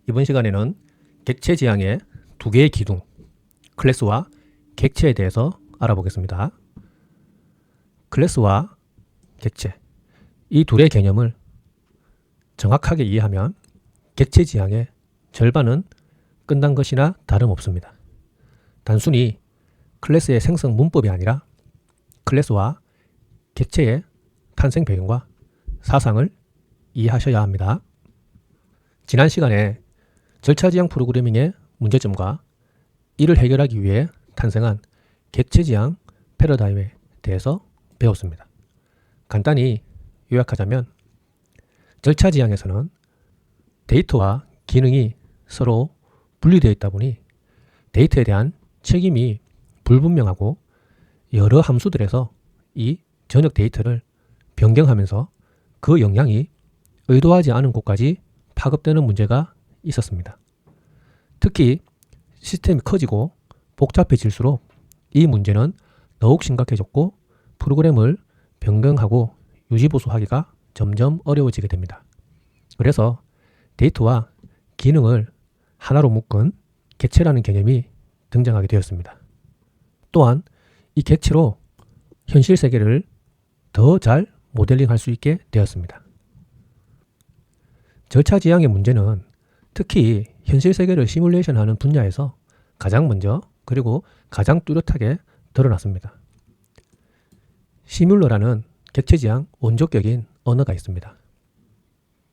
이번 시간에는 객체 지향의 두 개의 기둥, 클래스와 객체에 대해서 알아보겠습니다. 클래스와 객체, 이 둘의 개념을 정확하게 이해하면 객체 지향의 절반은 끝난 것이나 다름없습니다. 단순히 클래스의 생성 문법이 아니라 클래스와 객체의 탄생 배경과 사상을 이해하셔야 합니다. 지난 시간에 절차지향 프로그래밍의 문제점과 이를 해결하기 위해 탄생한 객체지향 패러다임에 대해서 배웠습니다. 간단히 요약하자면 절차지향에서는 데이터와 기능이 서로 분리되어 있다 보니 데이터에 대한 책임이 불분명하고 여러 함수들에서 이 전역 데이터를 변경하면서 그 영향이 의도하지 않은 곳까지 파급되는 문제가 있었습니다. 특히 시스템이 커지고 복잡해질수록 이 문제는 더욱 심각해졌고 프로그램을 변경하고 유지보수하기가 점점 어려워지게 됩니다. 그래서 데이터와 기능을 하나로 묶은 객체라는 개념이 등장하게 되었습니다. 또한 이 객체로 현실 세계를 더 잘 모델링할 수 있게 되었습니다. 절차지향의 문제는 특히 현실 세계를 시뮬레이션하는 분야에서 가장 먼저 그리고 가장 뚜렷하게 드러났습니다. 시뮬러라는 객체지향 원조격인 언어가 있습니다.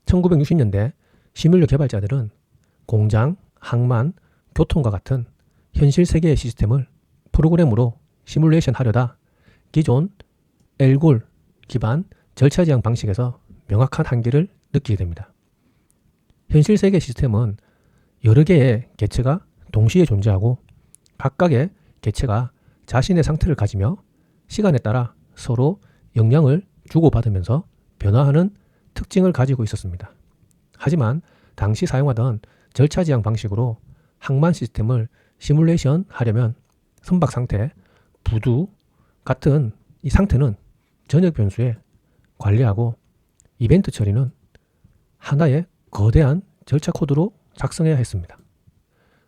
1960년대 시뮬러 개발자들은 공장, 항만, 교통과 같은 현실 세계의 시스템을 프로그램으로 시뮬레이션 하려다 기존 엘골 기반 절차지향 방식에서 명확한 한계를 느끼게 됩니다. 현실 세계 시스템은 여러 개의 객체가 동시에 존재하고 각각의 객체가 자신의 상태를 가지며 시간에 따라 서로 영향을 주고받으면서 변화하는 특징을 가지고 있었습니다. 하지만 당시 사용하던 절차지향 방식으로 항만 시스템을 시뮬레이션 하려면 선박 상태, 부두 같은 이 상태는 전역 변수에 관리하고 이벤트 처리는 하나의 거대한 절차 코드로 작성해야 했습니다.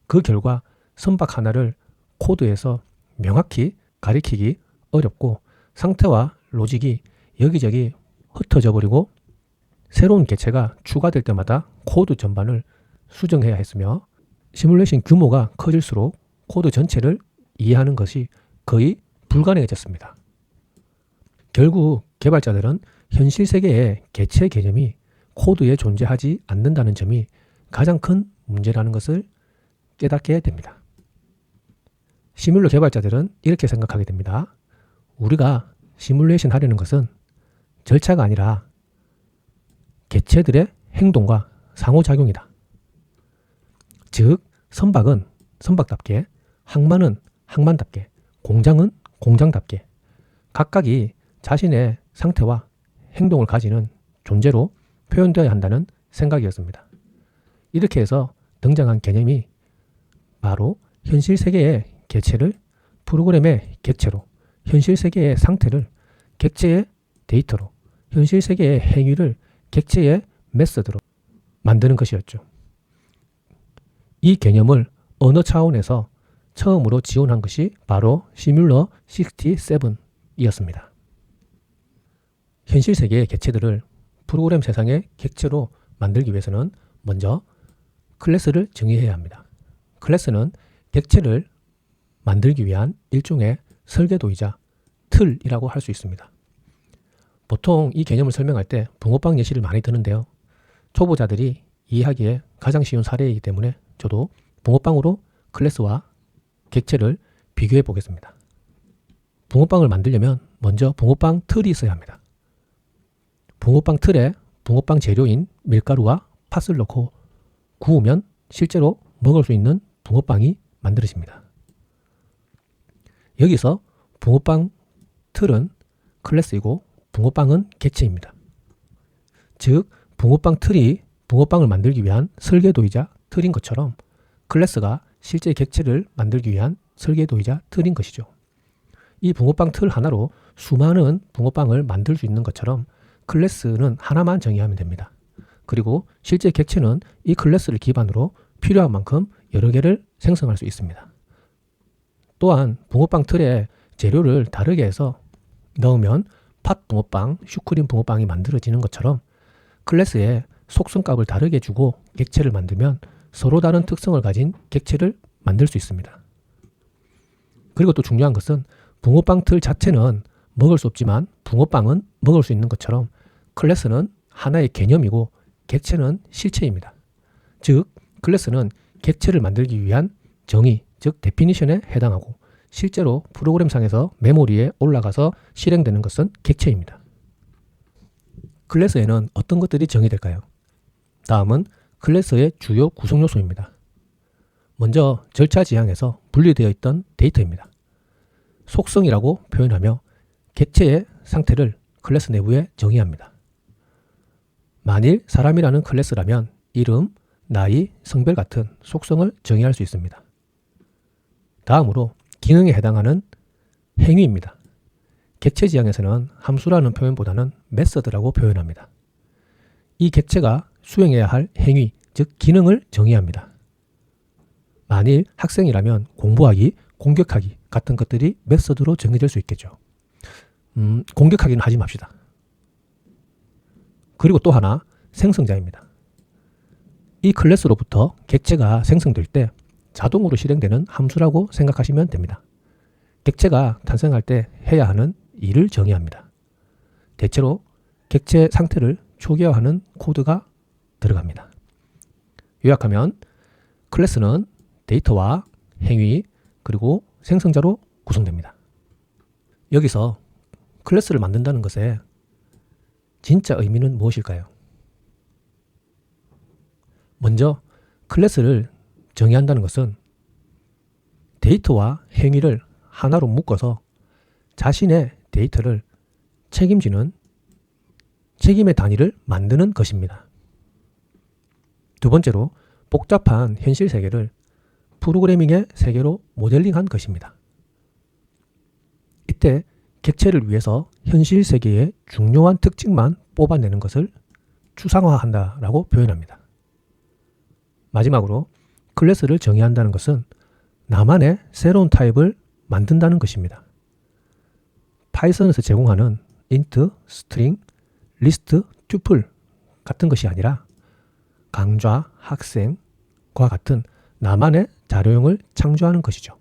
그 결과 선박 하나를 코드에서 명확히 가리키기 어렵고 상태와 로직이 여기저기 흩어져 버리고 새로운 객체가 추가될 때마다 코드 전반을 수정해야 했으며 시뮬레이션 규모가 커질수록 코드 전체를 이해하는 것이 거의 불가능해졌습니다. 결국 개발자들은 현실 세계의 객체 개념이 코드에 존재하지 않는다는 점이 가장 큰 문제라는 것을 깨닫게 됩니다. 시뮬러 개발자들은 이렇게 생각하게 됩니다. 우리가 시뮬레이션 하려는 것은 절차가 아니라 객체들의 행동과 상호작용이다. 즉, 선박은 선박답게, 항만은 항만답게, 공장은 공장답게 각각이 자신의 상태와 행동을 가지는 존재로 표현되어야 한다는 생각이었습니다. 이렇게 해서 등장한 개념이 바로 현실 세계의 객체를 프로그램의 객체로, 현실 세계의 상태를 객체의 데이터로, 현실 세계의 행위를 객체의 메서드로 만드는 것이었죠. 이 개념을 언어 차원에서 처음으로 지원한 것이 바로 시뮬러 67이었습니다. 현실 세계의 객체들을 프로그램 세상의 객체로 만들기 위해서는 먼저 클래스를 정의해야 합니다. 클래스는 객체를 만들기 위한 일종의 설계도이자 틀이라고 할 수 있습니다. 보통 이 개념을 설명할 때 붕어빵 예시를 많이 드는데요. 초보자들이 이해하기에 가장 쉬운 사례이기 때문에 저도 붕어빵으로 클래스와 객체를 비교해 보겠습니다. 붕어빵을 만들려면 먼저 붕어빵 틀이 있어야 합니다. 붕어빵 틀에 붕어빵 재료인 밀가루와 팥을 넣고 구우면 실제로 먹을 수 있는 붕어빵이 만들어집니다. 여기서 붕어빵 틀은 클래스이고 붕어빵은 객체입니다. 즉, 붕어빵 틀이 붕어빵을 만들기 위한 설계도이자 틀인 것처럼 클래스가 실제 객체를 만들기 위한 설계도이자 틀인 것이죠. 이 붕어빵 틀 하나로 수많은 붕어빵을 만들 수 있는 것처럼 클래스는 하나만 정의하면 됩니다. 그리고 실제 객체는 이 클래스를 기반으로 필요한 만큼 여러 개를 생성할 수 있습니다. 또한 붕어빵 틀에 재료를 다르게 해서 넣으면 팥 붕어빵, 슈크림 붕어빵이 만들어지는 것처럼 클래스에 속성값을 다르게 주고 객체를 만들면 서로 다른 특성을 가진 객체를 만들 수 있습니다. 그리고 또 중요한 것은 붕어빵 틀 자체는 먹을 수 없지만 붕어빵은 먹을 수 있는 것처럼 클래스는 하나의 개념이고 객체는 실체입니다. 즉 클래스는 객체를 만들기 위한 정의, 즉 데피니션에 해당하고 실제로 프로그램상에서 메모리에 올라가서 실행되는 것은 객체입니다. 클래스에는 어떤 것들이 정의될까요? 다음은 클래스의 주요 구성 요소입니다. 먼저 절차 지향에서 분리되어 있던 데이터입니다. 속성이라고 표현하며 객체의 상태를 클래스 내부에 정의합니다. 만일 사람이라는 클래스라면 이름, 나이, 성별 같은 속성을 정의할 수 있습니다. 다음으로 기능에 해당하는 행위입니다. 객체 지향에서는 함수라는 표현보다는 메서드라고 표현합니다. 이 객체가 수행해야 할 행위, 즉 기능을 정의합니다. 만일 학생이라면 공부하기, 공격하기 같은 것들이 메서드로 정의될 수 있겠죠. 공격하기는 하지 맙시다. 그리고 또 하나 생성자입니다. 이 클래스로부터 객체가 생성될 때 자동으로 실행되는 함수라고 생각하시면 됩니다. 객체가 탄생할 때 해야 하는 일을 정의합니다. 대체로 객체 상태를 초기화하는 코드가 들어갑니다. 요약하면 클래스는 데이터와 행위 그리고 생성자로 구성됩니다. 여기서 클래스를 만든다는 것의 진짜 의미는 무엇일까요? 먼저 클래스를 정의한다는 것은 데이터와 행위를 하나로 묶어서 자신의 데이터를 책임지는 책임의 단위를 만드는 것입니다. 두 번째로 복잡한 현실 세계를 프로그래밍의 세계로 모델링한 것입니다. 이때 객체를 위해서 현실 세계의 중요한 특징만 뽑아내는 것을 추상화한다라고 표현합니다. 마지막으로 클래스를 정의한다는 것은 나만의 새로운 타입을 만든다는 것입니다. 파이썬에서 제공하는 int, string, list, tuple 같은 것이 아니라 강좌, 학생과 같은 나만의 자료형을 창조하는 것이죠.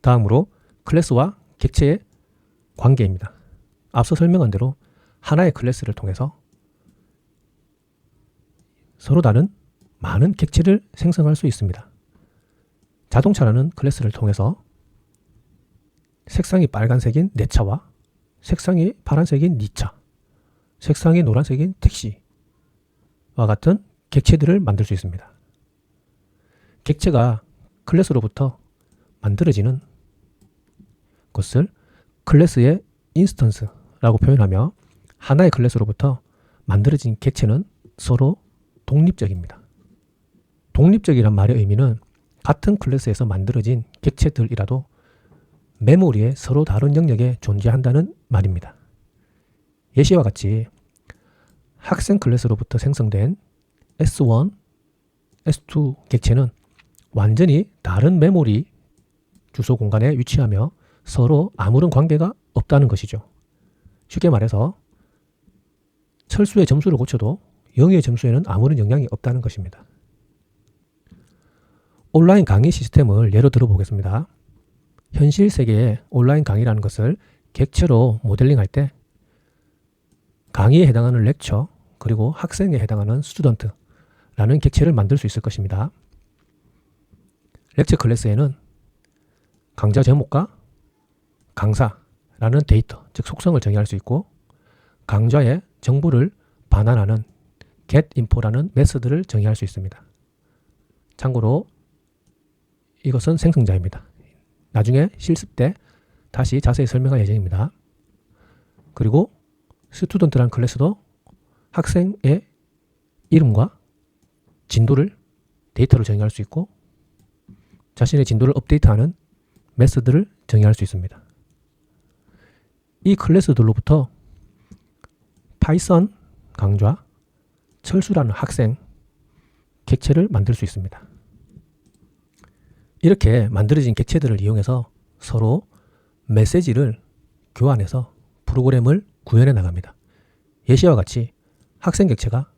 다음으로 클래스와 객체의 관계입니다. 앞서 설명한 대로 하나의 클래스를 통해서 서로 다른 많은 객체를 생성할 수 있습니다. 자동차라는 클래스를 통해서 색상이 빨간색인 내 차와 색상이 파란색인 네 차, 색상이 노란색인 택시와 같은 객체들을 만들 수 있습니다. 객체가 클래스로부터 만들어지는 것을 클래스의 인스턴스라고 표현하며 하나의 클래스로부터 만들어진 객체는 서로 독립적입니다. 독립적이란 말의 의미는 같은 클래스에서 만들어진 객체들이라도 메모리에 서로 다른 영역에 존재한다는 말입니다. 예시와 같이 학생 클래스로부터 생성된 S1, S2 객체는 완전히 다른 메모리 주소 공간에 위치하며 서로 아무런 관계가 없다는 것이죠. 쉽게 말해서 철수의 점수를 고쳐도 영희의 점수에는 아무런 영향이 없다는 것입니다. 온라인 강의 시스템을 예로 들어보겠습니다. 현실 세계의 온라인 강의라는 것을 객체로 모델링할 때 강의에 해당하는 렉처 그리고 학생에 해당하는 스튜던트라는 객체를 만들 수 있을 것입니다. 렉처 클래스에는 강좌 제목과 강사라는 데이터, 즉 속성을 정의할 수 있고 강좌의 정보를 반환하는 getInfo라는 메서드를 정의할 수 있습니다. 참고로 이것은 생성자입니다. 나중에 실습 때 다시 자세히 설명할 예정입니다. 그리고 스튜던트라는 클래스도 학생의 이름과 진도를 데이터로 정의할 수 있고 자신의 진도를 업데이트하는 메서드를 정의할 수 있습니다. 이 클래스들로부터 파이썬 강좌, 철수라는 학생, 객체를 만들 수 있습니다. 이렇게 만들어진 객체들을 이용해서 서로 메시지를 교환해서 프로그램을 구현해 나갑니다. 예시와 같이 학생 객체가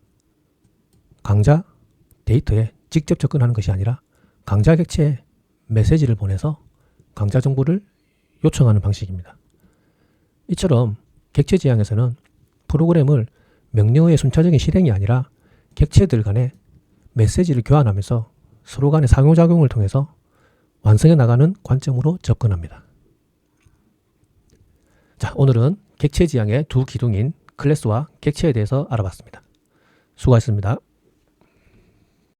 강좌 데이터에 직접 접근하는 것이 아니라 강좌 객체에 메시지를 보내서 강좌 정보를 요청하는 방식입니다. 이처럼 객체 지향에서는 프로그램을 명령어의 순차적인 실행이 아니라 객체들 간에 메시지를 교환하면서 서로 간의 상호작용을 통해서 완성해 나가는 관점으로 접근합니다. 자, 오늘은 객체 지향의 두 기둥인 클래스와 객체에 대해서 알아봤습니다. 수고하셨습니다.